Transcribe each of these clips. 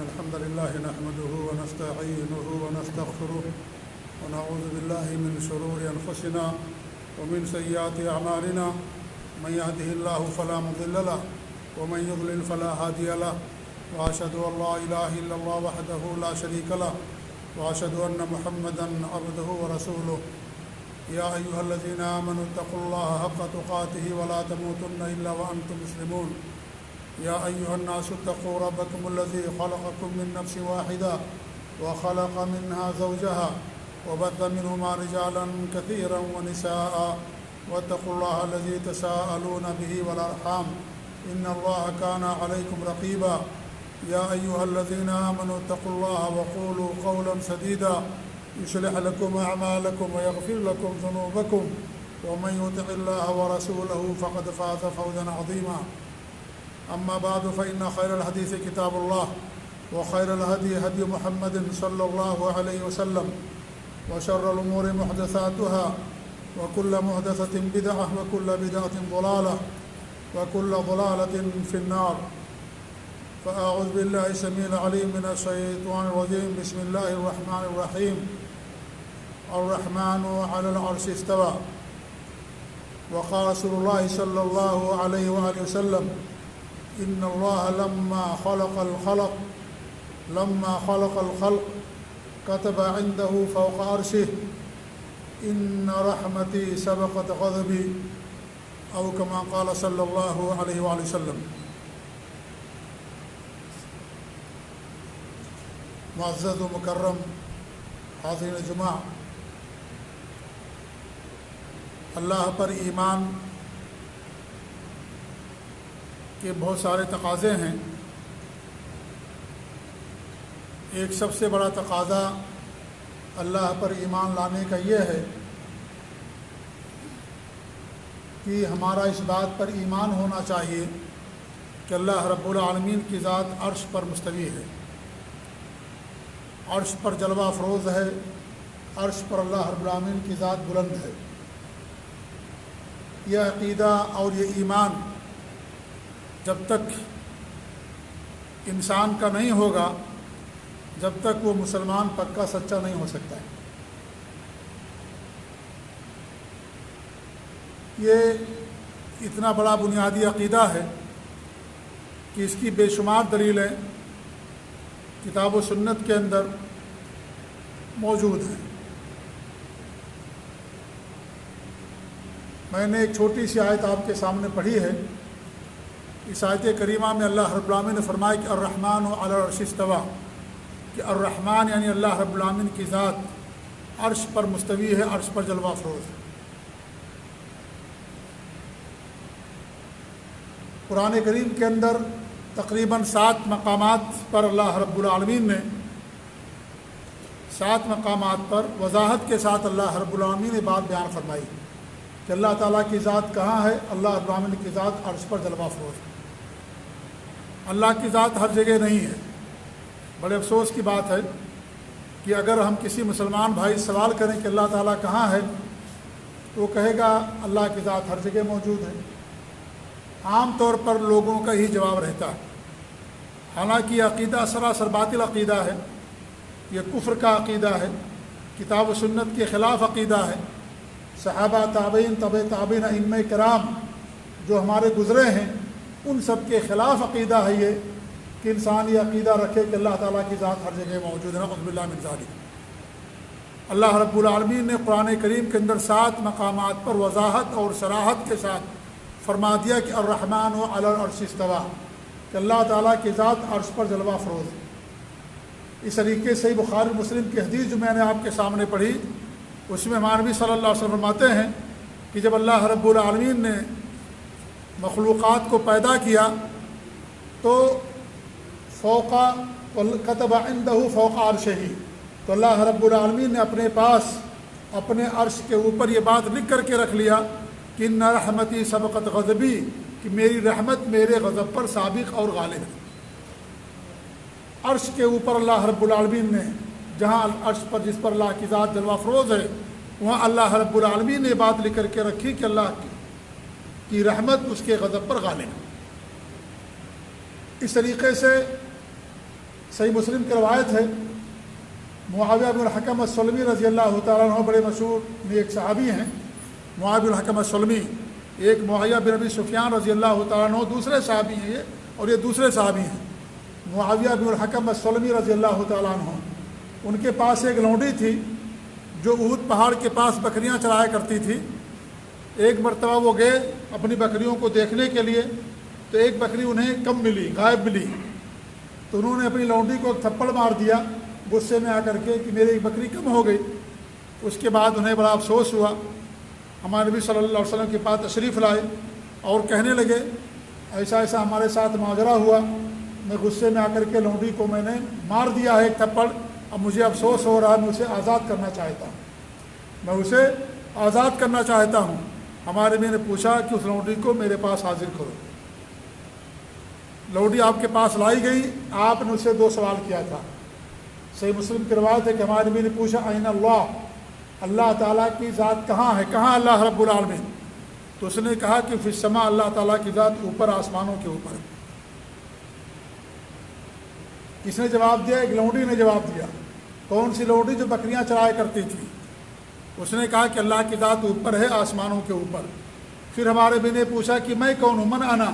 الحمد لله نحمده ونستعينه ونستغفره ونعوذ بالله من شرور أنفسنا ومن سيئات أعمالنا من يهده الله فلا مضل له ومن يضلل فلا هادي له وأشهد أن لا إله إلا الله وحده لا شريك له وأشهد أن محمدا عبده ورسوله يا أيها الذين آمنوا اتقوا الله حق تقاته ولا تموتن إلا وأنتم مسلمون يا أيها الناس اتقوا ربكم الذي خلقكم من نفس واحدة وخلق منها زوجها وبث منهما رجالا كثيرا ونساء واتقوا الله الذي تساءلون به والأرحام إن الله كان عليكم رقيبا يا أيها الذين آمنوا اتقوا الله وقولوا قولا سديدا يصلح لكم أعمالكم ويغفر لكم ذنوبكم ومن يطع الله ورسوله فقد فاز فوزا عظيما أما بعد فإن خير الحديث كتاب الله وخير الهدي هدي محمد صلى الله عليه وسلم وشر الأمور محدثاتها وكل محدثة بدعة وكل بدعة ضلالة وكل ضلالة في النار فأعوذ بالله السميع العليم من الشيطان الرجيم بسم الله الرحمن الرحيم الرحمن على العرش استوى وقال رسول الله صلى الله عليه وآله وسلم إن الله لما خلق الخلق كتب عنده فوق عرشه إن رحمتي سبقت غضبي أو كما قال صلى الله عليه وآله وسلم. معزز و مکرم حاضرین جمعہ، اللہ پر ایمان کے بہت سارے تقاضے ہیں۔ ایک سب سے بڑا تقاضا اللہ پر ایمان لانے کا یہ ہے کہ ہمارا اس بات پر ایمان ہونا چاہیے کہ اللہ رب العالمین کی ذات عرش پر مستوی ہے، عرش پر جلوہ افروز ہے، عرش پر اللہ رب العالمین کی ذات بلند ہے۔ یہ عقیدہ اور یہ ایمان جب تک انسان کا نہیں ہوگا، جب تک وہ مسلمان پکا سچا نہیں ہو سکتا ہے۔ یہ اتنا بڑا بنیادی عقیدہ ہے کہ اس کی بے شمار دلیلیں کتاب و سنت کے اندر موجود ہیں۔ میں نے ایک چھوٹی سی آیت آپ کے سامنے پڑھی ہے۔ اس آیت کریمہ میں اللہ رب العالمین نے فرمایا کہ الرحمن علی العرش استوی، کہ الرحمن یعنی اللہ رب العالمین کی ذات عرش پر مستوی ہے، عرش پر جلوہ افروز ہے۔ قرآن کریم کے اندر تقریباً 7 مقامات پر اللہ رب العالمین نے 7 مقامات پر وضاحت کے ساتھ اللہ رب العالمین نے بات بیان فرمائی کہ اللہ تعالیٰ کی ذات کہاں ہے۔ اللہ رب العالمین کی ذات عرش پر جلوہ افروز ہے۔ اللہ کی ذات ہر جگہ نہیں ہے۔ بڑے افسوس کی بات ہے کہ اگر ہم کسی مسلمان بھائی سوال کریں کہ اللہ تعالیٰ کہاں ہے تو وہ کہے گا اللہ کی ذات ہر جگہ موجود ہے۔ عام طور پر لوگوں کا ہی جواب رہتا ہے، حالانکہ یہ عقیدہ سراسر باطل عقیدہ ہے، یہ کفر کا عقیدہ ہے، کتاب و سنت کے خلاف عقیدہ ہے۔ صحابہ، تابعین، تبع تابعین، ائمہ کرام جو ہمارے گزرے ہیں ان سب کے خلاف عقیدہ ہے یہ کہ انسان یہ عقیدہ رکھے کہ اللہ تعالیٰ کی ذات ہر جگہ موجود ہے۔ نعوذ باللہ من ذالک۔ اللہ رب العالمین نے قرآن کریم کے اندر 7 مقامات پر وضاحت اور صراحت کے ساتھ فرما دیا کہ الرحمن علی العرش استوی، کہ اللہ تعالیٰ کی ذات عرش پر جلوہ افروز ہے۔ اس طریقے سے بخاری مسلم کی حدیث جو میں نے آپ کے سامنے پڑھی، اس میں ہمارے نبی صلی اللہ علیہ وسلم فرماتے ہیں کہ جب اللہ رب العالمین نے مخلوقات کو پیدا کیا تو کتب عنده فوق عرشہ، تو اللہ رب العالمین نے اپنے پاس اپنے عرش کے اوپر یہ بات لکھ کر کے رکھ لیا کہ ان رحمتی سبقت غضبی، کہ میری رحمت میرے غضب پر سابق اور غالب ہے۔ عرش کے اوپر اللہ رب العالمین نے جہاں عرش پر جس پر اللہ کی ذات جلوہ افروز ہے وہاں اللہ رب العالمین نے بات لکھ کر کے رکھی کہ اللہ کی رحمت اس کے غضب پر غالب ہے۔ اس طریقے سے صحیح مسلم کی روایت ہے، معاویہ بن الحکم السلمی رضی اللہ تعالیٰ عنہ بڑے مشہور میں ایک صحابی ہیں، معاویہ بن الحکم السلمی، ایک معاویہ بن ابی سفیان رضی اللہ تعالیٰ عنہ دوسرے صحابی ہیں یہ، اور یہ دوسرے صحابی ہیں معاویہ بن الحکم السلمی رضی اللہ تعالیٰ عنہ۔ ان کے پاس ایک لونڈی تھی جو احد پہاڑ کے پاس بکریاں چرایا کرتی تھی۔ ایک مرتبہ وہ گئے اپنی بکریوں کو دیکھنے کے لیے، تو ایک بکری انہیں کم ملی، غائب ملی، تو انہوں نے اپنی لونڈی کو ایک تھپڑ مار دیا غصے میں آ کر کے کہ میری ایک بکری کم ہو گئی۔ اس کے بعد انہیں بڑا افسوس ہوا، ہمارے نبی صلی اللہ علیہ وسلم کے پاس تشریف لائے اور کہنے لگے ایسا ایسا ہمارے ساتھ ماجرا ہوا، میں غصے میں آ کر کے لونڈی کو میں نے مار دیا ہے ایک تھپڑ، اب مجھے افسوس ہو رہا ہے، میں اسے آزاد کرنا چاہتا ہوں، میں اسے آزاد کرنا چاہتا ہوں۔ ہمارے نبی نے پوچھا کہ اس لونڈی کو میرے پاس حاضر کرو۔ لونڈی آپ کے پاس لائی گئی، آپ نے اسے 2 سوال کیا تھا۔ صحیح مسلم کی روایت ہے کہ ہمارے نبی نے پوچھا این اللہ، اللہ تعالیٰ کی ذات کہاں ہے، کہاں اللہ رب العالمین؟ تو اس نے کہا کہ فی السماء، اللہ تعالیٰ کی ذات اوپر، آسمانوں کے اوپر۔ کس نے جواب دیا؟ ایک لونڈی نے جواب دیا۔ کون سی لونڈی؟ جو بکریاں چرایا کرتی تھی۔ اس نے کہا کہ اللہ کی ذات اوپر ہے، آسمانوں کے اوپر۔ پھر ہمارے نبی نے پوچھا کہ میں کون ہوں، من انا؟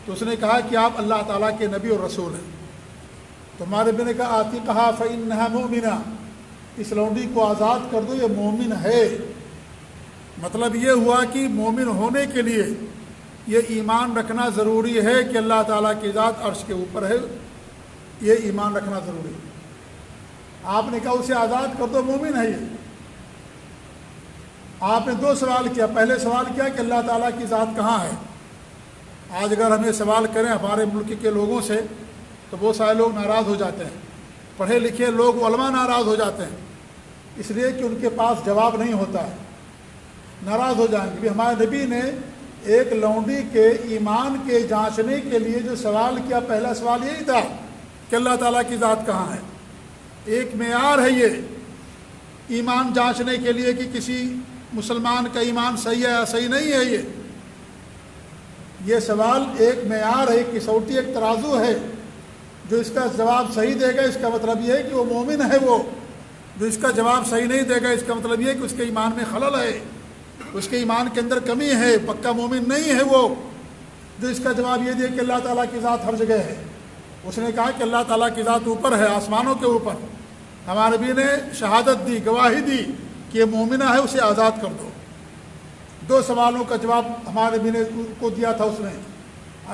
تو اس نے کہا کہ آپ اللہ تعالیٰ کے نبی اور رسول ہیں۔ تو ہمارے نبی نے کہا آتی کہا فإنہا مؤمنہ، اس لونڈی کو آزاد کر دو، یہ مومن ہے۔ مطلب یہ ہوا کہ مومن ہونے کے لیے یہ ایمان رکھنا ضروری ہے کہ اللہ تعالیٰ کی ذات عرش کے اوپر ہے، یہ ایمان رکھنا ضروری ہے۔ آپ نے کہا اسے آزاد کر دو، مومن ہے یہ۔ آپ نے 2 سوال کیا۔ پہلے سوال کیا کہ اللہ تعالیٰ کی ذات کہاں ہے۔ آج اگر ہمیں سوال کریں ہمارے ملک کے لوگوں سے تو بہت سارے لوگ ناراض ہو جاتے ہیں، پڑھے لکھے لوگ علماء ناراض ہو جاتے ہیں، اس لیے کہ ان کے پاس جواب نہیں ہوتا ہے، ناراض ہو جائیں گے۔ ہمارے نبی نے ایک لونڈی کے ایمان کے جانچنے کے لیے جو سوال کیا، پہلا سوال یہی تھا کہ اللہ تعالیٰ کی ذات کہاں ہے۔ ایک معیار ہے یہ ایمان جانچنے کے لیے کہ کسی مسلمان کا ایمان صحیح ہے یا صحیح نہیں ہے۔ یہ سوال ایک معیار ہے، ایک کسوٹی، ایک ترازو ہے۔ جو اس کا جواب صحیح دے گا اس کا مطلب یہ ہے کہ وہ مومن ہے، وہ جو اس کا جواب صحیح نہیں دے گا اس کا مطلب یہ ہے کہ اس کے ایمان میں خلل ہے، اس کے ایمان کے اندر کمی ہے، پکا مومن نہیں ہے وہ جو اس کا جواب یہ دے کہ اللہ تعالیٰ کی ذات ہر جگہ ہے۔ اس نے کہا کہ اللہ تعالیٰ کی ذات اوپر ہے، آسمانوں کے اوپر۔ ہمارے نبی نے شہادت دی، گواہی دی کہ یہ مومنہ ہے، اسے آزاد کر دو۔ 2 سوالوں کا جواب ہمارے نبی نے کو دیا تھا اس نے،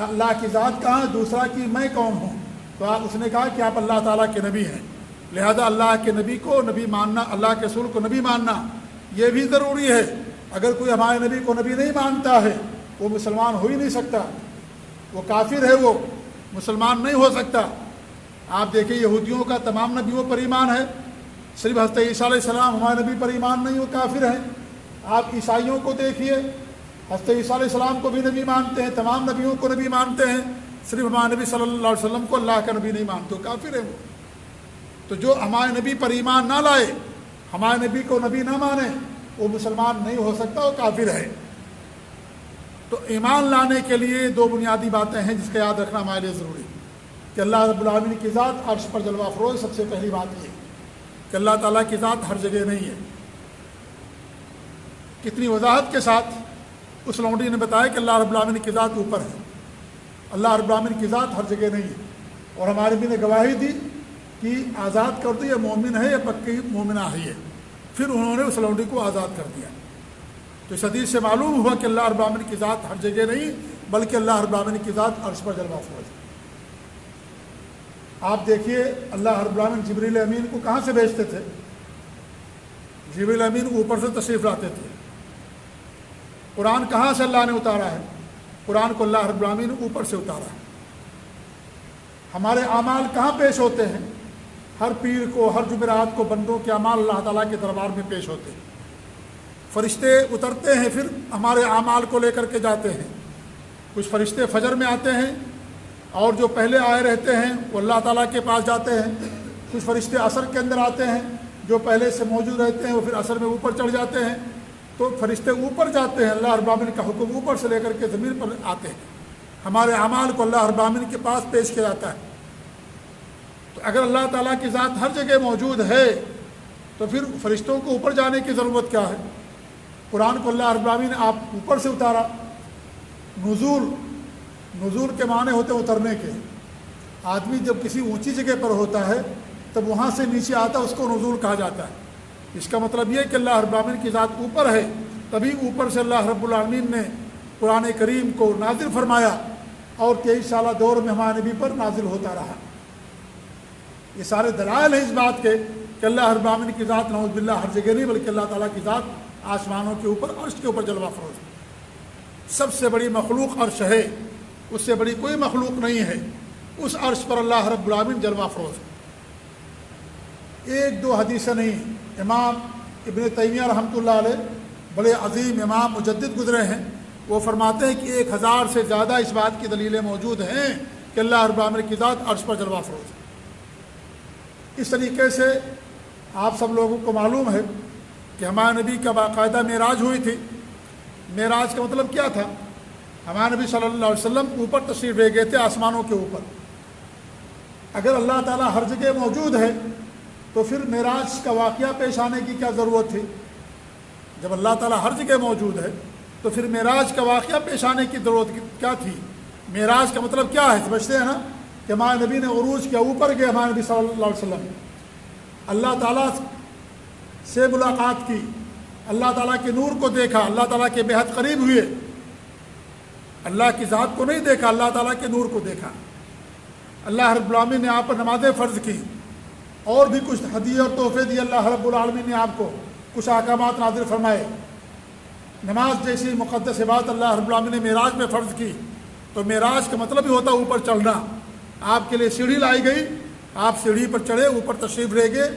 اللہ کی ذات کہاں ہے، دوسرا کہ میں کون ہوں۔ تو اس نے کہا کہ آپ اللہ تعالیٰ کے نبی ہیں، لہذا اللہ کے نبی کو نبی ماننا، اللہ کے رسول کو نبی ماننا یہ بھی ضروری ہے۔ اگر کوئی ہمارے نبی کو نبی نہیں مانتا ہے وہ مسلمان ہو ہی نہیں سکتا، وہ کافر ہے، وہ مسلمان نہیں ہو سکتا۔ آپ دیکھیں یہودیوں کا تمام نبیوں پر ایمان ہے، صرف حضرت عیسیٰ علیہ السلام ہمارے نبی پر ایمان نہیں، وہ کافر ہیں۔ آپ عیسائیوں کو دیکھیے، حضرت عیسیٰ علیہ السلام کو بھی نبی مانتے ہیں، تمام نبیوں کو نبی مانتے ہیں، صرف ہمارے نبی صلی اللہ علیہ وسلم کو اللہ کا نبی نہیں مانتے، کافر ہے وہ۔ تو جو ہمارے نبی پر ایمان نہ لائے، ہمارے نبی کو نبی نہ مانے، وہ مسلمان نہیں ہو سکتا، وہ کافر ہے۔ تو ایمان لانے کے لیے 2 بنیادی باتیں ہیں جس کا یاد رکھنا ہمارے لیے ضروری ہے کہ اللہ رب العالمین کی ذات عرش پر جلوہ افروز۔ سب سے پہلی بات یہ کہ اللہ تعالیٰ کی ذات ہر جگہ نہیں ہے۔ کتنی وضاحت کے ساتھ اس لونڈی نے بتایا کہ اللہ رب العالمین کی ذات اوپر ہے، اللہ رب العالمین کی ذات ہر جگہ نہیں ہے۔ اور ہمارے نبی نے گواہی دی کہ آزاد کر دو، یہ مومن ہے، یہ پکی مومنہ ہے۔ پھر انہوں نے اس لونڈی کو آزاد کر دیا۔ تو اس حدیث سے معلوم ہوا کہ اللہ رب العالمین کی ذات ہر جگہ نہیں بلکہ اللہ رب العالمین کی ذات عرش پر جلوہ افروز ہے۔ آپ دیکھیے اللہ رب العالمین جبریل امین کو کہاں سے بھیجتے تھے؟ جبریل امین اوپر سے تشریف لاتے تھے۔ قرآن کہاں سے اللہ نے اتارا ہے؟ قرآن کو اللہ رب العالمین نے اوپر سے اتارا ہے۔ ہمارے اعمال کہاں پیش ہوتے ہیں؟ ہر پیر کو، ہر جمعرات کو بندوں کے اعمال اللہ تعالیٰ کے دربار میں پیش ہوتے ہیں۔ فرشتے اترتے ہیں، پھر ہمارے اعمال کو لے کر کے جاتے ہیں۔ کچھ فرشتے فجر میں آتے ہیں اور جو پہلے آئے رہتے ہیں وہ اللہ تعالیٰ کے پاس جاتے ہیں۔ کچھ فرشتے عصر کے اندر آتے ہیں، جو پہلے سے موجود رہتے ہیں وہ پھر عصر میں اوپر چڑھ جاتے ہیں۔ تو فرشتے اوپر جاتے ہیں، اللہ رب العالمین کا حکم اوپر سے لے کر کے زمین پر آتے ہیں۔ ہمارے اعمال کو اللہ رب العالمین کے پاس پیش کیا جاتا ہے۔ تو اگر اللہ تعالیٰ کی ذات ہر جگہ موجود ہے تو پھر فرشتوں کو اوپر جانے کی ضرورت کیا ہے؟ قرآن کو اللہ رب العالمین نے آپ اوپر سے اتارا. نزول کے معنی ہوتے ہیں اترنے کے. آدمی جب کسی اونچی جگہ پر ہوتا ہے تب وہاں سے نیچے آتا ہے، اس کو نزول کہا جاتا ہے. اس کا مطلب یہ کہ اللہ رب العالمین کی ذات اوپر ہے، تبھی اوپر سے اللہ رب العالمین نے قرآن کریم کو نازل فرمایا اور 23 سالہ دور میں ہمارے نبی پر نازل ہوتا رہا. یہ سارے دلائل ہیں اس بات کے کہ اللہ رب العالمین کی ذات نعوذ باللہ ہر جگہ نہیں، بلکہ اللہ تعالیٰ کی ذات آسمانوں کے اوپر، عرش کے اوپر جلوہ فروز ہے. سب سے بڑی مخلوق عرش ہے، اس سے بڑی کوئی مخلوق نہیں ہے. اس عرش پر اللہ رب العالمین جلوہ فروز ہے. ایک دو حدیثیں نہیں. امام ابن تیمیہ رحمۃ اللہ علیہ بڑے عظیم امام مجدد گزرے ہیں، وہ فرماتے ہیں کہ 1000 سے زیادہ اس بات کی دلیلیں موجود ہیں کہ اللہ رب العالمین کی ذات عرش پر جلوہ فروز ہے. اس طریقے سے آپ سب لوگوں کو معلوم ہے کہ ہمارے نبی کا باقاعدہ معراج ہوئی تھی. معراج کا مطلب کیا تھا؟ ہمارے نبی صلی اللہ علیہ وسلم اوپر تشریف لے گئے تھے آسمانوں کے اوپر. اگر اللہ تعالیٰ ہر جگہ موجود ہے تو پھر معراج کا واقعہ پیش آنے کی کیا ضرورت تھی؟ جب اللہ تعالیٰ ہر جگہ موجود ہے تو پھر معراج کا واقعہ پیش آنے کی ضرورت کیا تھی؟ معراج کا مطلب کیا ہے؟ سمجھتے ہیں نا کہ ہمارے نبی نے عروج کیا، اوپر گئے ہمارے نبی صلی اللہ علیہ وسلم، اللہ تعالیٰ سے ملاقات کی، اللہ تعالیٰ کے نور کو دیکھا، اللہ تعالیٰ کے بے حد قریب ہوئے. اللہ کی ذات کو نہیں دیکھا، اللہ تعالیٰ کے نور کو دیکھا. اللہ رب العالمین نے آپ پر نمازیں فرض کی، اور بھی کچھ ہدیے اور تحفے دیے. اللہ رب العالمین نے آپ کو کچھ احکامات نازل فرمائے. نماز جیسی مقدس بات اللہ رب العالمین نے معراج میں فرض کی. تو معراج کا مطلب ہی ہوتا ہے اوپر چڑھنا. آپ کے لیے سیڑھی لائی گئی، آپ سیڑھی پر چڑھے، اوپر تشریف لے گئے،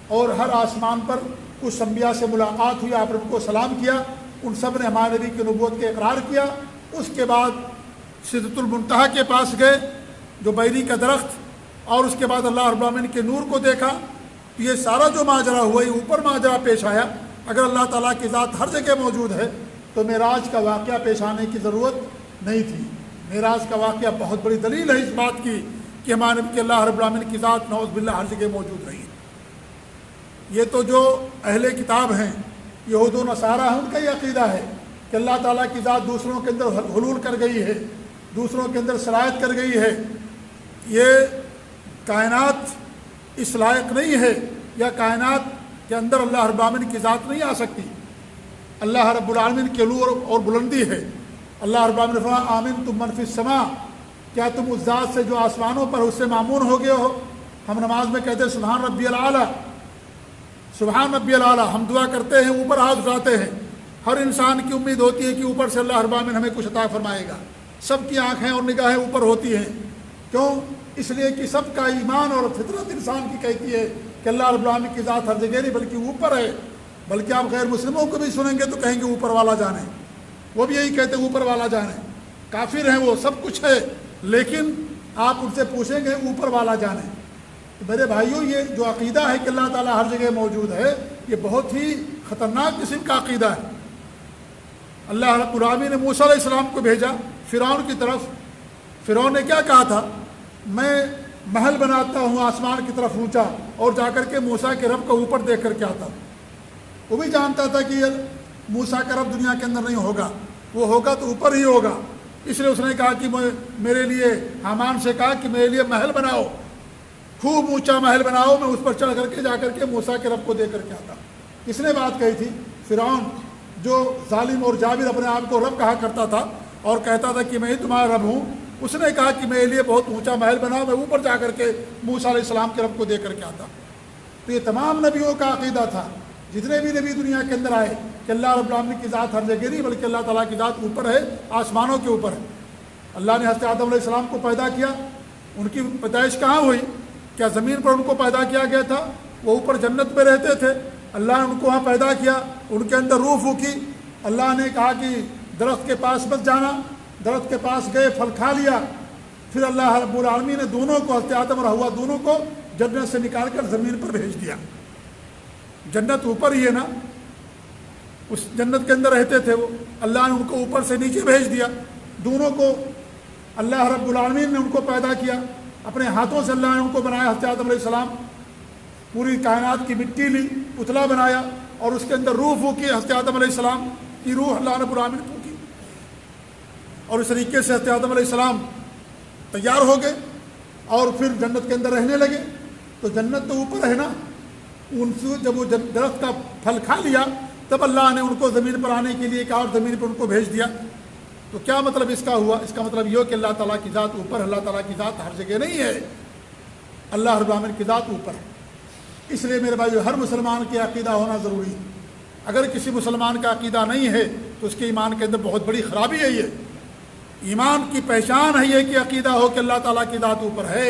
اور ہر آسمان پر کچھ انبیاء سے ملاقات ہوئی، آپ نے ان کو سلام کیا، ان سب نے ہمارے نبی کی نبوت کے اقرار کیا. اس کے بعد سدرۃ المنتہا کے پاس گئے جو بیری کا درخت، اور اس کے بعد اللہ رب العالمین کے نور کو دیکھا. تو یہ سارا جو ماجرا ہوا، یہ اوپر ماجرا پیش آیا. اگر اللہ تعالیٰ کی ذات ہر جگہ موجود ہے تو معراج کا واقعہ پیش آنے کی ضرورت نہیں تھی. معراج کا واقعہ بہت بڑی دلیل ہے اس بات کی کہ ہمارے نبی اللہ رب العالمین کی ذات نعوذ باللہ ہر جگہ موجود رہی ہے. یہ تو جو اہل کتاب ہیں، یہود و نصارہ ہیں، ان کا یہ عقیدہ ہے کہ اللہ تعالیٰ کی ذات دوسروں کے اندر حلول کر گئی ہے، دوسروں کے اندر سرایت کر گئی ہے. یہ کائنات اس لائق نہیں ہے، یا کائنات کے اندر اللہ رب العالمین کی ذات نہیں آ سکتی. اللہ رب العالمین کے علو اور بلندی ہے. اللہ رب العالمین نے فرمایا آمنتم من فی السماء، کیا تم اس ذات سے جو آسمانوں پر اس سے مامون ہو گئے ہو؟ ہم نماز میں کہتے ہیں سبحان ربی الاعلیٰ، سبحان ربی الاعلیٰ. ہم دعا کرتے ہیں، اوپر ہاتھ اٹھاتے ہیں. ہر انسان کی امید ہوتی ہے کہ اوپر سے اللہ رب العالمین ہمیں کچھ عطا فرمائے گا. سب کی آنکھیں اور نگاہیں اوپر ہوتی ہیں. کیوں؟ اس لیے کہ سب کا ایمان اور فطرت انسان کی کہتی ہے کہ اللہ رب العالمین کی ذات ہر جگہ نہیں بلکہ اوپر ہے. بلکہ آپ غیر مسلموں کو بھی سنیں گے تو کہیں گے اوپر والا جانے، وہ بھی یہی کہتے ہیں اوپر والا جانے. کافر ہیں وہ، سب کچھ ہے، لیکن آپ ان سے پوچھیں گے اوپر والا جانے. میرے بھائیوں، یہ جو عقیدہ ہے کہ اللہ تعالیٰ ہر جگہ موجود ہے، یہ بہت ہی خطرناک قسم کا عقیدہ ہے. اللہ رب العالمین نے موسیٰ علیہ السلام کو بھیجا فرعون کی طرف. فرعون نے کیا کہا تھا؟ میں محل بناتا ہوں آسمان کی طرف اونچا، اور جا کر کے موسیٰ کے رب کو اوپر دیکھ کر کے آتا ہوں. وہ بھی جانتا تھا کہ موسیٰ کا رب دنیا کے اندر نہیں ہوگا، وہ ہوگا تو اوپر ہی ہوگا. اس لیے اس نے کہا کہ میرے لیے، حامان سے کہا کہ میرے لیے محل بناؤ، خوب اونچا محل بناؤ، میں اس پر چڑھ کر کے جا کر کے موسیٰ کے رب کو دیکھ کر کے آتا. کس نے بات کہی تھی؟ فرعون، جو ظالم اور جابر اپنے آپ کو رب کہا کرتا تھا اور کہتا تھا کہ میں ہی تمہارا رب ہوں. اس نے کہا کہ میرے لیے بہت اونچا محل بناؤ، میں اوپر جا کر کے موسیٰ علیہ السلام کے رب کو دیکھ کر کے آتا. تو یہ تمام نبیوں کا عقیدہ تھا، جتنے بھی نبی دنیا کے اندر آئے، کہ اللہ رب العالمین کی ذات ہر جگہ نہیں بلکہ اللہ تعالیٰ کی ذات اوپر ہے، آسمانوں کے اوپر ہے. اللہ نے حضرت آدم علیہ السلام کو پیدا کیا. ان کی پیدائش کہاں ہوئی؟ کیا زمین پر ان کو پیدا کیا گیا تھا؟ وہ اوپر جنت میں رہتے تھے. اللہ نے ان کو وہاں پیدا کیا، ان کے اندر روح پھونکی. اللہ نے کہا کہ درخت کے پاس مت جانا، درخت کے پاس گئے، پھل کھا لیا. پھر اللہ رب العالمین نے دونوں کو، حضرت آدم اور حوا دونوں کو جنت سے نکال کر زمین پر بھیج دیا. جنت اوپر ہی ہے نا، اس جنت کے اندر رہتے تھے وہ. اللہ نے ان کو اوپر سے نیچے بھیج دیا. دونوں کو اللہ رب العالمین نے ان کو پیدا کیا. اپنے ہاتھوں سے اللہ نے ان کو بنایا، حضرت آدم علیہ السلام، پوری کائنات کی مٹی لی، پتلا بنایا اور اس کے اندر روح پھونکی، حضرت آدم علیہ السلام کی روح اللہ رب العالمین پھونکی، اور اس طریقے سے حضرت آدم علیہ السلام تیار ہو گئے اور پھر جنت کے اندر رہنے لگے۔ تو جنت تو اوپر ہے نا، ان سے جب وہ درخت کا پھل کھا لیا تب اللہ نے ان کو زمین پر آنے کے لیے کہا اور زمین پر ان کو بھیج دیا۔ تو کیا مطلب اس کا ہوا؟ اس کا مطلب یہ ہو کہ اللہ تعالیٰ کی ذات اوپر، اللہ تعالیٰ کی ذات ہر جگہ نہیں ہے، اللہ رب العالمین کی ذات اوپر ہے۔ اس لیے میرے بھائیو ہر مسلمان کی عقیدہ ہونا ضروری ہے۔ اگر کسی مسلمان کا عقیدہ نہیں ہے تو اس کے ایمان کے اندر بہت بڑی خرابی ہے۔ یہ ایمان کی پہچان ہے یہ کہ عقیدہ ہو کہ اللہ تعالیٰ کی ذات اوپر ہے،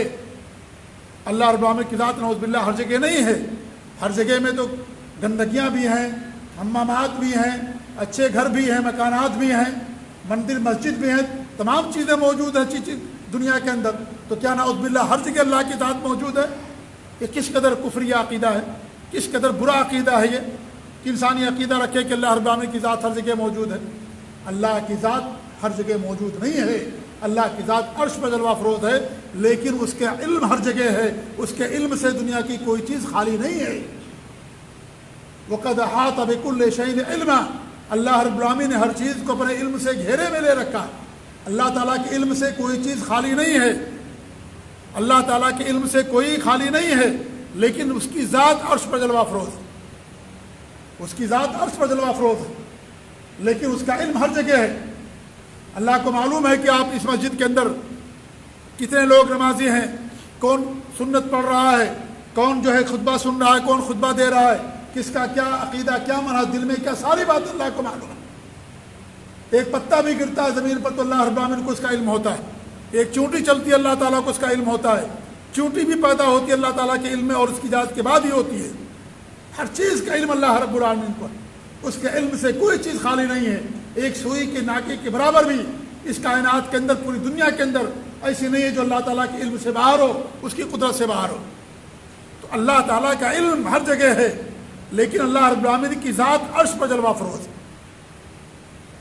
اللہ رب العالمین کی ذات نعوذ باللہ ہر جگہ نہیں ہے۔ ہر جگہ میں تو گندگیاں بھی ہیں، حمامات بھی ہیں، اچھے گھر بھی ہیں، مکانات بھی ہیں، مندر مسجد بھی ہیں، تمام چیزیں موجود ہیں اچھی چیز دنیا کے اندر۔ تو کیا نعوذ باللہ ہر جگہ اللہ کی ذات موجود ہے؟ یہ کس قدر کفری عقیدہ ہے، کس قدر برا عقیدہ ہے یہ کہ انسانی عقیدہ رکھے کہ اللہ رب العالمین کی ذات ہر جگہ موجود ہے۔ اللہ کی ذات ہر جگہ موجود نہیں ہے، اللہ کی ذات عرش پر جلوہ افروز ہے، لیکن اس کے علم ہر جگہ ہے، اس کے علم سے دنیا کی کوئی چیز خالی نہیں ہے۔ وَقَدْ أَحَاطَ بِكُلِّ شَيْءٍ عِلْمًا، اللہ رب العالمین نے ہر چیز کو اپنے علم سے گھیرے میں لے رکھا۔ اللہ تعالیٰ کے علم سے کوئی چیز خالی نہیں ہے، اللہ تعالیٰ کے علم سے کوئی خالی نہیں ہے، لیکن اس کی ذات عرش پر جلوہ افروز ہے، اس کی ذات عرش پر جلوہ افروز ہے، لیکن اس کا علم ہر جگہ ہے۔ اللہ کو معلوم ہے کہ آپ اس مسجد کے اندر کتنے لوگ نمازی ہیں، کون سنت پڑھ رہا ہے، کون جو ہے خطبہ سن رہا ہے، کون خطبہ دے رہا ہے، کس کا کیا عقیدہ، کیا منحج دل میں، کیا ساری بات اللہ کو معلوم ہے۔ ایک پتا بھی گرتا ہے زمین پر تو اللہ رب العالمین کو اس کا علم ہوتا ہے، ایک چونٹی چلتی ہے اللہ تعالیٰ کو اس کا علم ہوتا ہے، چونٹی بھی پیدا ہوتی ہے اللہ تعالیٰ کے علم میں اور اس کی ذات کے بعد ہی ہوتی ہے۔ ہر چیز کا علم اللہ رب العالمین کو ہے، اس کے علم سے کوئی چیز خالی نہیں ہے۔ ایک سوئی کے ناکے کے برابر بھی اس کائنات کے اندر، پوری دنیا کے اندر ایسی نہیں ہے جو اللہ تعالیٰ کے علم سے باہر ہو، اس کی قدرت سے باہر ہو۔ تو اللہ تعالیٰ کا علم ہر جگہ ہے، لیکن اللہ رب العالمین کی ذات عرش پر جلوہ افروز ہے۔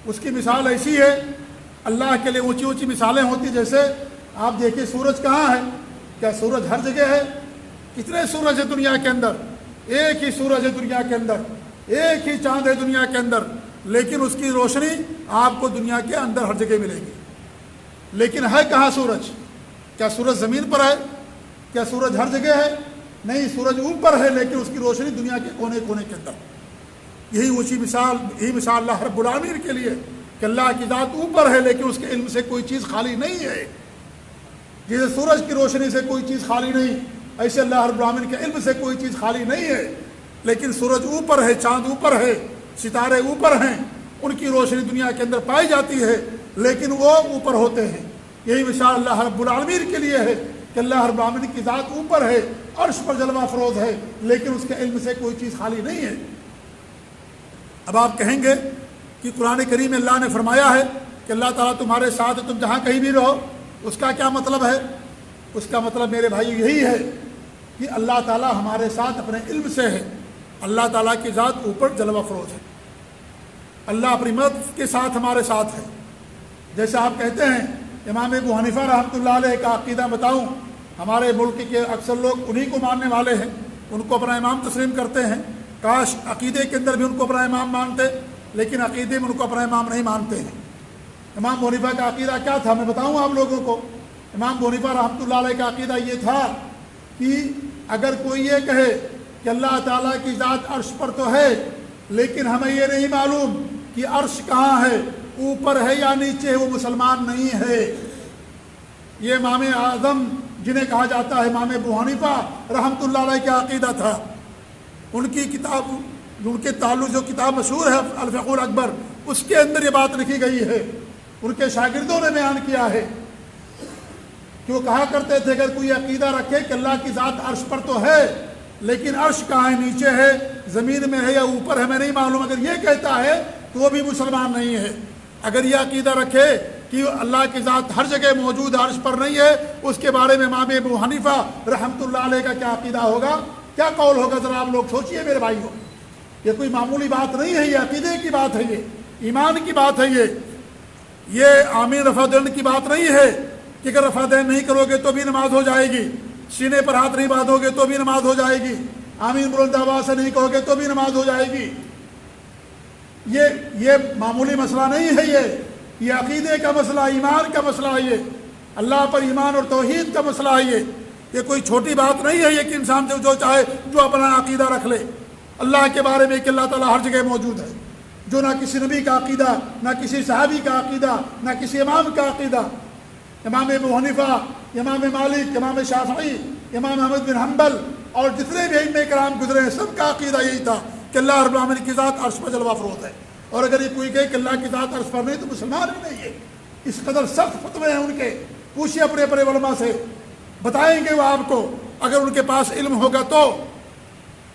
اس کی مثال ایسی ہے، اللہ کے لیے اونچی اونچی مثالیں ہوتی، جیسے آپ دیکھیں سورج کہاں ہے؟ کیا سورج ہر جگہ ہے؟ کتنے سورج ہے دنیا کے اندر؟ ایک ہی سورج ہے دنیا کے اندر، ایک ہی چاند ہے دنیا کے اندر، لیکن اس کی روشنی آپ کو دنیا کے اندر ہر جگہ ملے گی۔ لیکن ہے کہاں سورج؟ کیا سورج زمین پر ہے؟ کیا سورج ہر جگہ ہے؟ نہیں، سورج اوپر ہے، لیکن اس کی روشنی دنیا کے کونے کونے کے اندر۔ یہی اونچی مثال، یہی مثال اللہ رب العالمین کے لیے کہ اللہ کی ذات اوپر ہے، لیکن اس کے علم سے کوئی چیز خالی نہیں ہے۔ جیسے سورج کی روشنی سے کوئی چیز خالی نہیں، ایسے اللہ رب العالمین کے علم سے کوئی چیز خالی نہیں ہے، لیکن سورج اوپر ہے، چاند اوپر ہے، ستارے اوپر ہیں، ان کی روشنی دنیا کے اندر پائی جاتی ہے، لیکن وہ اوپر ہوتے ہیں۔ یہی مثال اللہ رب العالمین کے لیے ہے کہ اللہ رب العالمین کی ذات اوپر ہے، عرش پر جلوہ افروز ہے، لیکن اس کے علم سے کوئی چیز خالی نہیں ہے۔ اب آپ کہیں گے کہ قرآن کریم میں اللہ نے فرمایا ہے کہ اللہ تعالیٰ تمہارے ساتھ، تم جہاں کہیں بھی رہو، اس کا کیا مطلب ہے؟ اس کا مطلب میرے بھائی یہی ہے کہ اللہ تعالیٰ ہمارے ساتھ اپنے علم سے ہے، اللہ تعالیٰ کی ذات اوپر جلوہ افروز ہے، اللہ اپنی مدد کے ساتھ ہمارے ساتھ ہے۔ جیسے آپ کہتے ہیں امام ابو حنیفہ رحمۃ اللہ علیہ کا عقیدہ بتاؤں، ہمارے ملک کے اکثر لوگ انہی کو ماننے والے ہیں، ان کو اپنا امام تسلیم کرتے ہیں، کاش عقیدے کے اندر بھی ان کو اپنا امام مانتے، لیکن عقیدے میں ان کو اپنا امام نہیں مانتے ہیں۔ امام ابو حنیفہ کا عقیدہ کیا تھا میں بتاؤں آپ لوگوں کو؟ امام ابو حنیفہ رحمۃ اللہ علیہ کا عقیدہ یہ تھا کہ اگر کوئی یہ کہے کہ اللہ تعالیٰ کی ذات عرش پر تو ہے، لیکن ہمیں یہ نہیں معلوم کہ عرش کہاں ہے، اوپر ہے یا نیچے ہے، وہ مسلمان نہیں ہے۔ یہ امام اعظم جنہیں کہا جاتا ہے امام ابو حنیفہ رحمۃ اللہ علیہ کا عقیدہ تھا۔ ان کی کتاب، ان کے تعلق جو کتاب مشہور ہے الفقہ الاکبر، اس کے اندر یہ بات لکھی گئی ہے، ان کے شاگردوں نے بیان کیا ہے کہ وہ کہا کرتے تھے اگر کوئی عقیدہ رکھے کہ اللہ کی ذات عرش پر تو ہے، لیکن عرش کہاں ہے، نیچے ہے، زمین میں ہے یا اوپر ہے، میں نہیں معلوم، اگر یہ کہتا ہے تو وہ بھی مسلمان نہیں ہے۔ اگر یہ عقیدہ رکھے کہ اللہ کی ذات ہر جگہ موجود ہے، عرش پر نہیں ہے، اس کے بارے میں امام ابو حنیفہ رحمۃ اللہ علیہ کا کیا عقیدہ ہوگا، کیا قول ہوگا، ذرا آپ لوگ سوچئے میرے بھائیوں۔ یہ کوئی معمولی بات نہیں ہے، یہ عقیدے کی بات ہے، یہ ایمان کی بات ہے، یہ آمین رفع دین کی بات نہیں ہے، کہ اگر رفع دین نہیں کرو گے تو بھی نماز ہو جائے گی، سینے پر ہاتھ نہیں باندھو گے تو بھی نماز ہو جائے گی، آمین بلند آواز سے نہیں کہو گے تو بھی نماز ہو جائے گی۔ یہ معمولی مسئلہ نہیں ہے، یہ عقیدے کا مسئلہ، ایمان کا مسئلہ ہے، یہ اللہ پر ایمان اور توحید کا مسئلہ ہے۔ یہ کوئی چھوٹی بات نہیں ہے یہ کہ انسان جو چاہے جو اپنا عقیدہ رکھ لے اللہ کے بارے میں، کہ اللہ تعالیٰ ہر جگہ موجود ہے، جو نہ کسی نبی کا عقیدہ، نہ کسی صحابی کا عقیدہ، نہ کسی امام کا عقیدہ۔ امام ابو حنیفہ، امام مالک، امام شافعی، امام احمد بن حنبل اور جتنے بھی ائمہ کرام گزرے ہیں، سب کا عقیدہ یہی تھا کہ اللہ رب العالمین کی ذات عرش پر جلوہ افروز ہے۔ اور اگر یہ کوئی کہے کہ اللہ کی ذات عرش پر نہیں تو مسلمان ہی نہیں ہے۔ اس قدر سخت فتوے ہیں ان کے، پوچھیے اپنے اپنے علماء سے، بتائیں گے وہ آپ کو اگر ان کے پاس علم ہوگا تو۔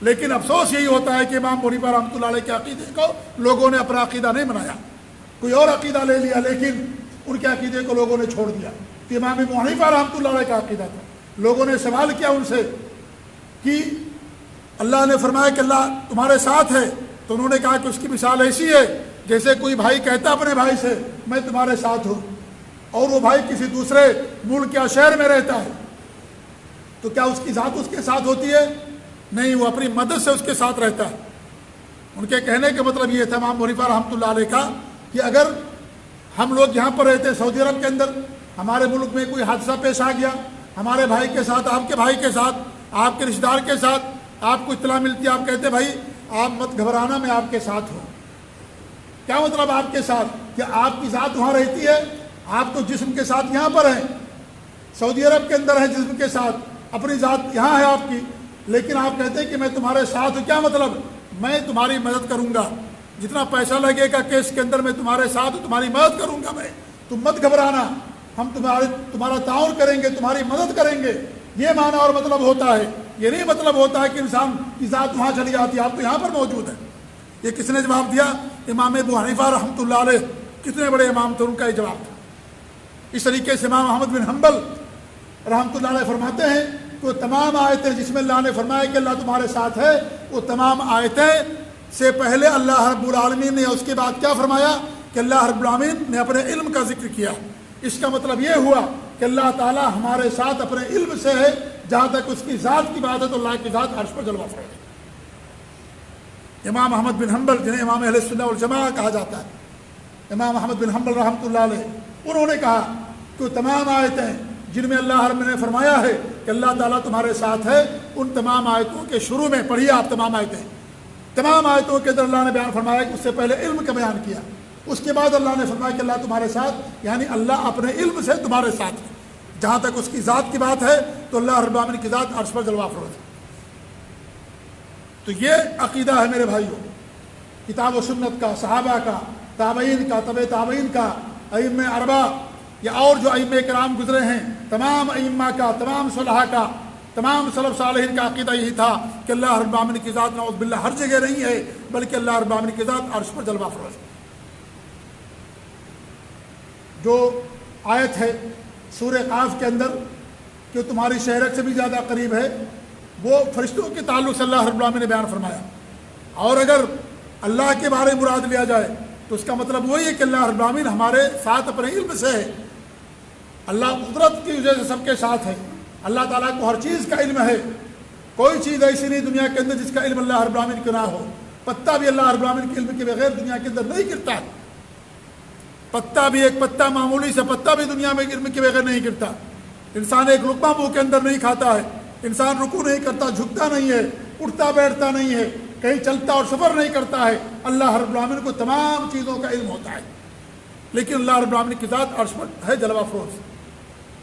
لیکن افسوس یہی ہوتا ہے کہ امام ابو حنیفہ رحمۃ اللہ علیہ کے عقیدے کو لوگوں نے اپنا عقیدہ نہیں بنایا، کوئی اور عقیدہ لے لیا، لیکن ان کے عقیدے کو لوگوں نے چھوڑ دیا۔ کہ امام ابو حنیفہ رحمۃ اللہ علیہ کا عقیدہ تھا، لوگوں نے سوال کیا ان سے کہ اللہ نے فرمایا کہ اللہ تمہارے ساتھ ہے، تو انہوں نے کہا کہ اس کی مثال ایسی ہے جیسے کوئی بھائی کہتا اپنے بھائی سے میں تمہارے ساتھ ہوں، اور وہ بھائی کسی دوسرے ملک یا شہر میں رہتا ہے، تو کیا اس کی ذات اس کے ساتھ ہوتی ہے؟ نہیں، وہ اپنی مدد سے اس کے ساتھ رہتا ہے۔ ان کے کہنے کا مطلب یہ تھا امام ابو حنیفہ رحمۃ اللہ علیہ کا کہ اگر ہم لوگ یہاں پر رہتے سعودی عرب کے اندر، ہمارے ملک میں کوئی حادثہ پیش آ گیا، ہمارے بھائی کے ساتھ، آپ کے بھائی کے ساتھ، آپ کے رشتہ دار کے ساتھ، آپ کو اطلاع ملتی ہے، آپ کہتے بھائی آپ مت گھبرانا، میں آپ کے ساتھ ہوں۔ کیا مطلب آپ کے ساتھ؟ کہ آپ کی ذات وہاں رہتی ہے، آپ تو جسم کے ساتھ یہاں پر ہیں، سعودی عرب کے اندر ہے جسم کے ساتھ، اپنی ذات یہاں ہے آپ کی، لیکن آپ کہتے ہیں کہ میں تمہارے ساتھ ہوں۔ کیا مطلب؟ میں تمہاری مدد کروں گا، جتنا پیسہ لگے گا کیس کے اندر میں تمہارے ساتھ ہوں، تمہاری مدد کروں گا میں، تم مت گھبرانا، ہم تمہارا تعاون کریں گے، تمہاری مدد کریں گے۔ یہ معنی اور مطلب ہوتا ہے، یہ نہیں مطلب ہوتا ہے کہ انسان کی ذات وہاں چلی جاتی ہے، آپ تو یہاں پر موجود ہیں۔ یہ کس نے جواب دیا؟ امام ابو حنیفہ رحمۃ اللہ علیہ، کتنے بڑے امام تھے، ان کا یہ جواب تھا۔ اس طریقے سے امام احمد بن حنبل رحمۃ اللہ علیہ فرماتے ہیں کہ وہ تمام آیتیں جس میں اللہ نے فرمایا کہ اللہ تمہارے ساتھ ہے، وہ تمام آیتیں سے پہلے اللہ رب العالمین نے اس کے بعد کیا فرمایا کہ اللہ رب العالمین نے اپنے علم کا ذکر کیا۔ اس کا مطلب یہ ہوا کہ اللہ تعالیٰ ہمارے ساتھ اپنے علم سے ہے، جہاں تک اس کی ذات کی بات ہے تو اللہ کی ذات عرش پر جلوہ افروز ہے۔ امام احمد بن حنبل جنہیں امام اہل سنت والجماعہ کہا جاتا ہے، امام احمد بن حنبل رحمۃ اللہ علیہ، انہوں نے کہا کہ تمام آیتیں جن میں اللہ رب نے فرمایا ہے کہ اللہ تعالیٰ تمہارے ساتھ ہے، ان تمام آیتوں کے شروع میں پڑھیے آپ تمام آیتیں، تمام آیتوں کے اندر اللہ نے بیان فرمایا کہ اس سے پہلے علم کا بیان کیا، اس کے بعد اللہ نے فرمایا کہ اللہ تمہارے ساتھ، یعنی اللہ اپنے علم سے تمہارے ساتھ ہے، جہاں تک اس کی ذات کی بات ہے تو اللہ رب العالمین کی ذات عرش پر جلوہ افروز ہے۔ تو یہ عقیدہ ہے میرے بھائیوں، کتاب و سنت کا، صحابہ کا، تابعین کا، تبع تابعین کا، ائمہ اربعہ یا اور جو ائمہ کرام گزرے ہیں، تمام ائمہ کا، تمام صلحاء کا، تمام سلف صالحین کا عقیدہ یہی تھا کہ اللہ رب العالمین کی ذات نعوذ باللہ ہر جگہ نہیں ہے، بلکہ اللہ رب العالمین کی ذات عرش پر جلوہ افروز ہے۔ جو آیت ہے سورہ قاف کے اندر کہ تمہاری شہرت سے بھی زیادہ قریب ہے، وہ فرشتوں کے تعلق سے اللہ رب العالمین نے بیان فرمایا، اور اگر اللہ کے بارے میں مراد لیا جائے تو اس کا مطلب وہی ہے کہ اللہ رب العالمین ہمارے ساتھ اپنے علم سے ہے، اللہ قدرت کی وجہ سے سب کے ساتھ ہے، اللہ تعالیٰ کو ہر چیز کا علم ہے، کوئی چیز ایسی نہیں دنیا کے اندر جس کا علم اللہ رب العالمین کو نہ ہو، پتا بھی اللہ رب العالمین کے علم کے بغیر دنیا کے اندر نہیں گرتا، پتا بھی، ایک پتا معمولی سے پتا بھی دنیا میں علم کے بغیر نہیں گرتا، انسان ایک لقمہ منہ کے اندر نہیں کھاتا ہے، انسان رکوع نہیں کرتا، جھکتا نہیں ہے، اٹھتا بیٹھتا نہیں ہے، کہیں چلتا اور سفر نہیں کرتا ہے، اللہ رب العالمین کو تمام چیزوں کا علم ہوتا ہے، لیکن اللہ رب العالمین کی ذات عرش پر ہے جلوہ افروز۔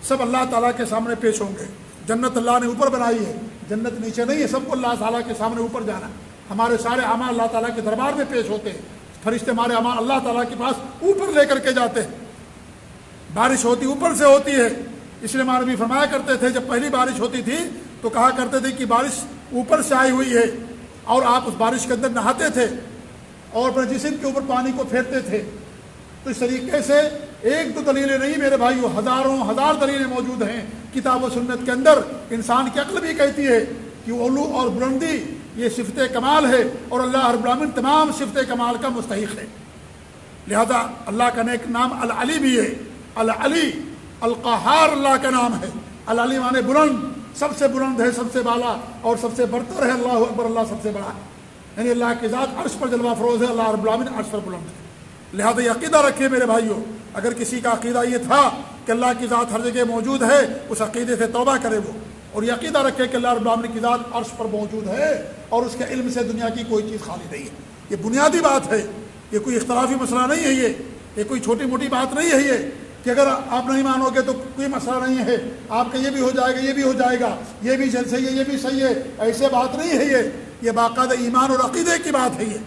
سب اللہ تعالیٰ کے سامنے پیش ہوں گے، جنت اللہ نے اوپر بنائی ہے، جنت نیچے نہیں ہے، سب کو اللہ تعالیٰ کے سامنے اوپر جانا ہے، ہمارے سارے اعمال اللہ تعالیٰ کے دربار میں پیش ہوتے ہیں، فرشتے ہمارے اعمال اللہ تعالیٰ کے پاس اوپر لے کر کے جاتے ہیں، بارش ہوتی اوپر سے ہوتی ہے، اس لیے ہمارے نبی فرمایا کرتے تھے جب پہلی بارش ہوتی تھی تو کہا کرتے تھے کہ بارش اوپر سے آئی ہوئی ہے، اور آپ اس بارش کے اندر نہاتے تھے اور اپنے جسم کے اوپر پانی کو پھیرتے تھے۔ تو اس طریقے سے ایک دو دلیلیں نہیں میرے بھائیو، ہزاروں ہزار دلیلیں موجود ہیں کتاب و سنت کے اندر۔ انسان کی عقل بھی کہتی ہے کہ علو اور بلندی یہ صفت کمال ہے، اور اللہ رب العالمین تمام صفت کمال کا مستحق ہے، لہذا اللہ کا نیک نام العلی بھی ہے، العلی، القہار اللہ کا نام ہے، العلی مانے بلند، سب سے بلند ہے، سب سے بالا اور سب سے برتر ہے، اللہ اکبر، اللہ سب سے بڑا ہے، یعنی اللہ کی ذات عرش پر جلوہ افروز ہے، اللہ رب العالمین عرش پر بلند ہے۔ لہذا یہ عقیدہ رکھیے میرے بھائیوں، اگر کسی کا عقیدہ یہ تھا کہ اللہ کی ذات ہر جگہ موجود ہے، اس عقیدے سے توبہ کرے وہ، اور یہ عقیدہ رکھے کہ اللہ رب العالمین کی ذات عرش پر موجود ہے اور اس کے علم سے دنیا کی کوئی چیز خالی نہیں ہے۔ یہ بنیادی بات ہے، یہ کوئی اختلافی مسئلہ نہیں ہے، یہ کوئی چھوٹی موٹی بات نہیں ہے، یہ کہ اگر آپ نہیں مانو گے تو کوئی مسئلہ نہیں ہے، آپ کا یہ بھی ہو جائے گا، یہ بھی ہو جائے گا، یہ بھی صحیح ہے، یہ بھی صحیح ہے، ایسے بات نہیں ہے، یہ باقاعدہ ایمان اور عقیدے کی بات ہے۔ یہ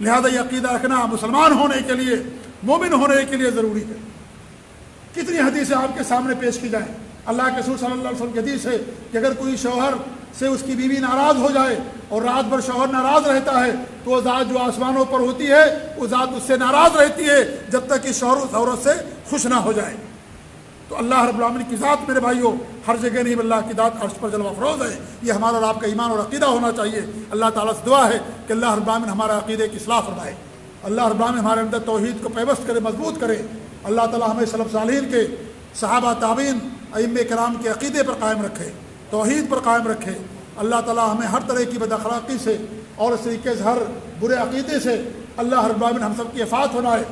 لہذا یہ عقیدہ رکھنا مسلمان ہونے کے لیے، مومن ہونے کے لیے ضروری ہے۔ کتنی حدیثیں آپ کے سامنے پیش کی جائیں، اللہ کے رسول صلی اللہ علیہ وسلم کی حدیث ہے کہ اگر کوئی شوہر سے اس کی بیوی ناراض ہو جائے اور رات بھر شوہر ناراض رہتا ہے تو وہ ذات جو آسمانوں پر ہوتی ہے وہ ذات اس سے ناراض رہتی ہے جب تک کہ شوہر اس عورت سے خوش نہ ہو جائے۔ تو اللہ رب العالمین کی ذات میرے بھائیوں ہر جگہ نہیں، اللہ کی ذات عرش پر جلوہ افروز ہے۔ یہ ہمارا اور آپ کا ایمان اور عقیدہ ہونا چاہیے۔ اللہ تعالیٰ سے دعا ہے کہ اللہ رب العالمین ہمارا عقیدے کی اصلاح فرمائے، اللہ رب العالمین ہمارے اندر توحید کو پیوست کرے، مضبوط کرے۔ اللہ تعالیٰ ہمیں سلف صالحین کے، صحابہ تابعین، ائمہ کرام کے عقیدے پر قائم رکھے، توحید پر قائم رکھے۔ اللہ تعالیٰ ہمیں ہر طرح کی بد اخلاقی سے اور اس طریقے سے ہر برے عقیدے سے اللہ رب العالمین ہم سب کی حفاظت فرمائے،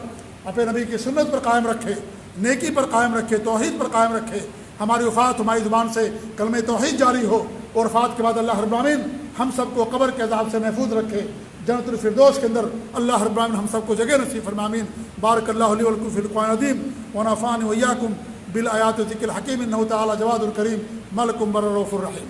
اپنے نبی کی سنت پر قائم رکھے، نیکی پر قائم رکھے، توحید پر قائم رکھے۔ ہماری وفات ہماری زبان سے کلمہ توحید جاری ہو، اور وفات کے بعد اللہ رب العالمین ہم سب کو قبر کے عذاب سے محفوظ رکھے، جنت الفردوس کے اندر اللہ رب العالمین ہم سب کو جگہ نصیب فرمائے۔ آمین۔ بارک اللہ لی ولکم فی القرآن العظیم ونفعني وإياكم بالآیات والذکر الحکیم، انہ تعالی جواد الکریم ملک بر رؤوف الرحیم۔